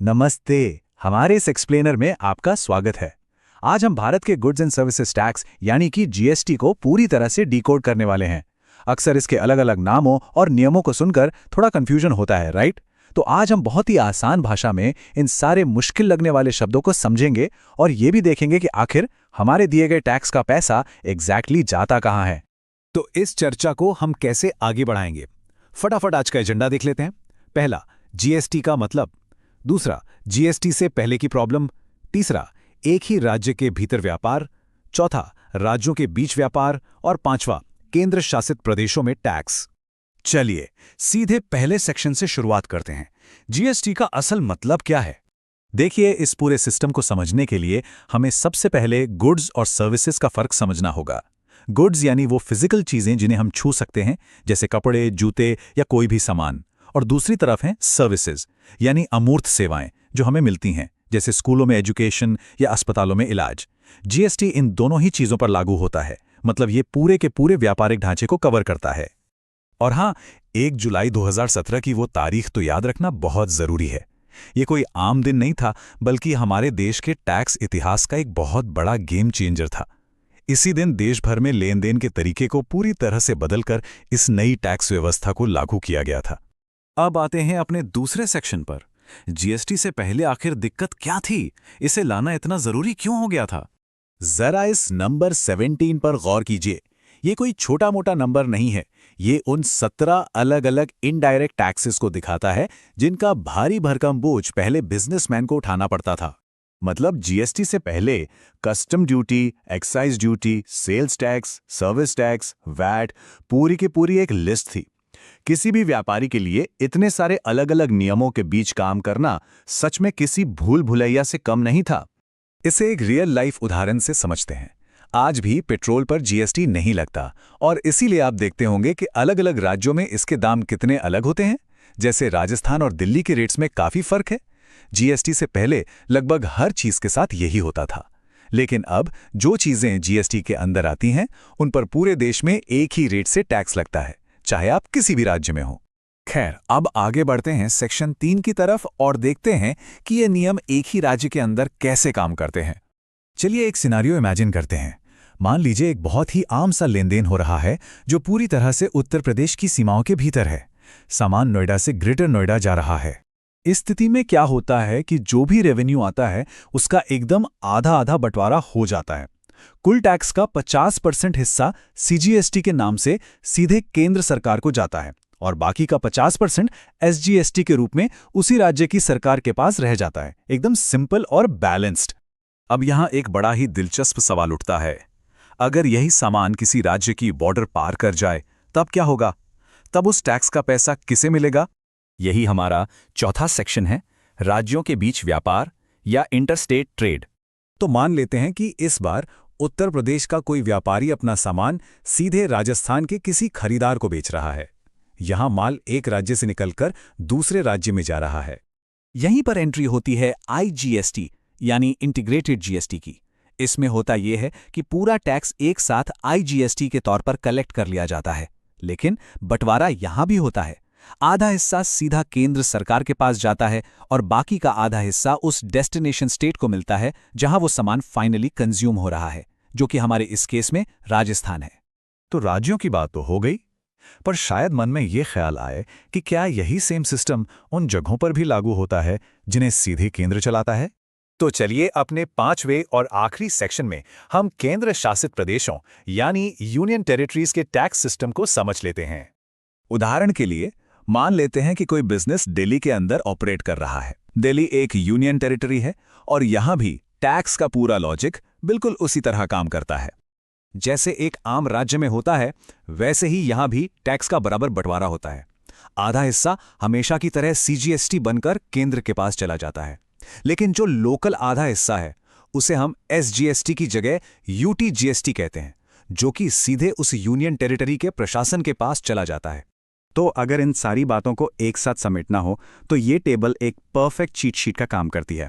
नमस्ते। हमारे इस एक्सप्लेनर में आपका स्वागत है। आज हम भारत के गुड्स एंड सर्विसेज टैक्स यानी कि जीएसटी को पूरी तरह से डिकोड करने वाले हैं। अक्सर इसके अलग अलग नामों और नियमों को सुनकर थोड़ा कंफ्यूजन होता है, राइट? तो आज हम बहुत ही आसान भाषा में इन सारे मुश्किल लगने वाले शब्दों को समझेंगे और ये भी देखेंगे कि आखिर हमारे दिए गए टैक्स का पैसा एग्जैक्टली जाता कहाँ है। तो इस चर्चा को हम कैसे आगे बढ़ाएंगे, फटाफट आज का एजेंडा देख लेते हैं। पहला, जीएसटी का मतलब। दूसरा, जीएसटी से पहले की प्रॉब्लम। तीसरा, एक ही राज्य के भीतर व्यापार। चौथा, राज्यों के बीच व्यापार। और पांचवा, केंद्र शासित प्रदेशों में टैक्स। चलिए सीधे पहले सेक्शन से शुरुआत करते हैं। जीएसटी का असल मतलब क्या है? देखिए, इस पूरे सिस्टम को समझने के लिए हमें सबसे पहले गुड्स और सर्विसेज का फर्क समझना होगा। गुड्स यानी वो फिजिकल चीजें जिन्हें हम छू सकते हैं, जैसे कपड़े, जूते या कोई भी सामान। और दूसरी तरफ हैं सर्विसेज यानी अमूर्त सेवाएं जो हमें मिलती हैं, जैसे स्कूलों में एजुकेशन या अस्पतालों में इलाज। जीएसटी इन दोनों ही चीजों पर लागू होता है, मतलब ये पूरे के पूरे व्यापारिक ढांचे को कवर करता है। और हाँ, 1 जुलाई 2017 की वो तारीख तो याद रखना बहुत जरूरी है। ये कोई आम दिन नहीं था, बल्कि हमारे देश के टैक्स इतिहास का एक बहुत बड़ा गेम चेंजर था। इसी दिन देश भर में लेन देन के तरीके को पूरी तरह से बदलकर इस नई टैक्स व्यवस्था को लागू किया गया था। अब आते हैं अपने दूसरे सेक्शन पर। जीएसटी से पहले आखिर दिक्कत क्या थी? इसे लाना इतना जरूरी क्यों हो गया था? जरा इस नंबर 17 पर गौर कीजिए। ये कोई छोटा मोटा नंबर नहीं है। ये उन 17 अलग अलग इनडायरेक्ट टैक्सेस को दिखाता है जिनका भारी भरकम बोझ पहले बिजनेसमैन को उठाना पड़ता था। मतलब जीएसटी से पहले custom duty, excise duty, sales tax, service tax, VAT, पूरी की पूरी एक लिस्ट थी। किसी भी व्यापारी के लिए इतने सारे अलग अलग नियमों के बीच काम करना सच में किसी भूल भुलैया से कम नहीं था। इसे एक रियल लाइफ उदाहरण से समझते हैं। आज भी पेट्रोल पर जीएसटी नहीं लगता, और इसीलिए आप देखते होंगे कि अलग अलग राज्यों में इसके दाम कितने अलग होते हैं। जैसे राजस्थान और दिल्ली के रेट्स में काफी फर्क है। जीएसटी से पहले लगभग हर चीज के साथ यही होता था, लेकिन अब जो चीजें जीएसटी के अंदर आती हैं उन पर पूरे देश में एक ही रेट से टैक्स लगता है, चाहे आप किसी भी राज्य में हो। खैर, अब आगे बढ़ते हैं सेक्शन 3 की तरफ और देखते हैं कि ये नियम एक ही राज्य के अंदर कैसे काम करते हैं। चलिए एक सिनारियो इमेजिन करते हैं। मान लीजिए एक बहुत ही आम सा लेन देन हो रहा है जो पूरी तरह से उत्तर प्रदेश की सीमाओं के भीतर है। सामान नोएडा से ग्रेटर नोएडा जा रहा है। इस स्थिति में क्या होता है कि जो भी रेवेन्यू आता है उसका एकदम आधा आधा बंटवारा हो जाता है। कुल टैक्स का 50% हिस्सा सीजीएसटी के नाम से सीधे केंद्र सरकार को जाता है और बाकी का 50% एसजीएसटी के रूप में उसी राज्य की सरकार के पास रह जाता है। एकदम सिंपल और बैलेंस्ड। अब यहां एक बड़ा ही दिलचस्प सवाल उठता है। अगर यही सामान किसी राज्य की बॉर्डर पार कर जाए तब क्या होगा? तब उस टैक्स का पैसा किसे मिलेगा? यही हमारा चौथा सेक्शन है, राज्यों के बीच व्यापार या इंटरस्टेट ट्रेड। तो मान लेते हैं कि इस बार उत्तर प्रदेश का कोई व्यापारी अपना सामान सीधे राजस्थान के किसी खरीदार को बेच रहा है। यहां माल एक राज्य से निकलकर दूसरे राज्य में जा रहा है। यहीं पर एंट्री होती है आईजीएसटी यानी इंटीग्रेटेड जीएसटी की। इसमें होता यह है कि पूरा टैक्स एक साथ आईजीएसटी के तौर पर कलेक्ट कर लिया जाता है, लेकिन बंटवारा यहां भी होता है। आधा हिस्सा सीधा केंद्र सरकार के पास जाता है और बाकी का आधा हिस्सा उस डेस्टिनेशन स्टेट को मिलता है जहां वो सामान फाइनली कंज्यूम हो रहा है, जो कि हमारे इस केस में राजस्थान है। तो राज्यों की बात तो हो गई, पर शायद मन में ये ख्याल आए कि क्या यही सेम सिस्टम उन जगहों पर भी लागू होता है जिन्हें सीधे केंद्र चलाता है? तो चलिए अपने 5वें और आखिरी सेक्शन में हम केंद्र शासित प्रदेशों यानी यूनियन टेरिटरीज के टैक्स सिस्टम को समझ लेते हैं। उदाहरण के लिए मान लेते हैं कि कोई बिजनेस दिल्ली के अंदर ऑपरेट कर रहा है। दिल्ली एक यूनियन टेरिटरी है और यहां भी टैक्स का पूरा लॉजिक बिल्कुल उसी तरह काम करता है। जैसे एक आम राज्य में होता है, वैसे ही यहां भी टैक्स का बराबर बंटवारा होता है। आधा हिस्सा हमेशा की तरह सीजीएसटी बनकर केंद्र के पास चला जाता है, लेकिन जो लोकल आधा हिस्सा है उसे हम एसजीएसटी की जगह यूटीजीएसटी कहते हैं, जो कि सीधे उस यूनियन टेरिटरी के प्रशासन के पास चला जाता है। तो अगर इन सारी बातों को एक साथ समेटना हो तो ये टेबल एक परफेक्ट चीट शीट का काम करती है।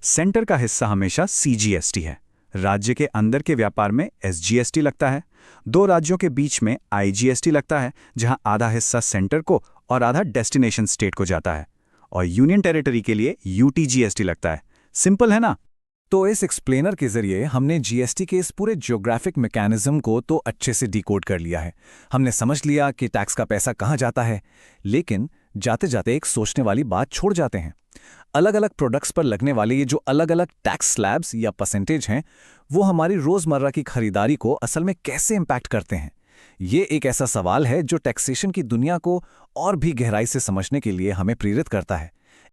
सेंटर का हिस्सा हमेशा सीजीएसटी है, राज्य के अंदर के व्यापार में एसजीएसटी लगता है, दो राज्यों के बीच में आईजीएसटी लगता है जहां आधा हिस्सा सेंटर को और आधा डेस्टिनेशन स्टेट को जाता है, और यूनियन टेरिटरी के लिए यूटीजीएसटी लगता है। सिंपल है ना? तो इस एक्सप्लेनर के जरिए हमने जीएसटी के इस पूरे ज्योग्राफिक मैकेनिज्म को तो अच्छे से डिकोड कर लिया है। हमने समझ लिया कि टैक्स का पैसा कहाँ जाता है, लेकिन जाते जाते एक सोचने वाली बात छोड़ जाते हैं। अलग अलग प्रोडक्ट्स पर लगने वाले ये जो अलग अलग टैक्स स्लैब्स या परसेंटेज हैं, वो हमारी रोज़मर्रा की खरीदारी को असल में कैसे इम्पैक्ट करते हैं। ये एक ऐसा सवाल है जो टैक्सेशन की दुनिया को और भी गहराई से समझने के लिए हमें प्रेरित करता है।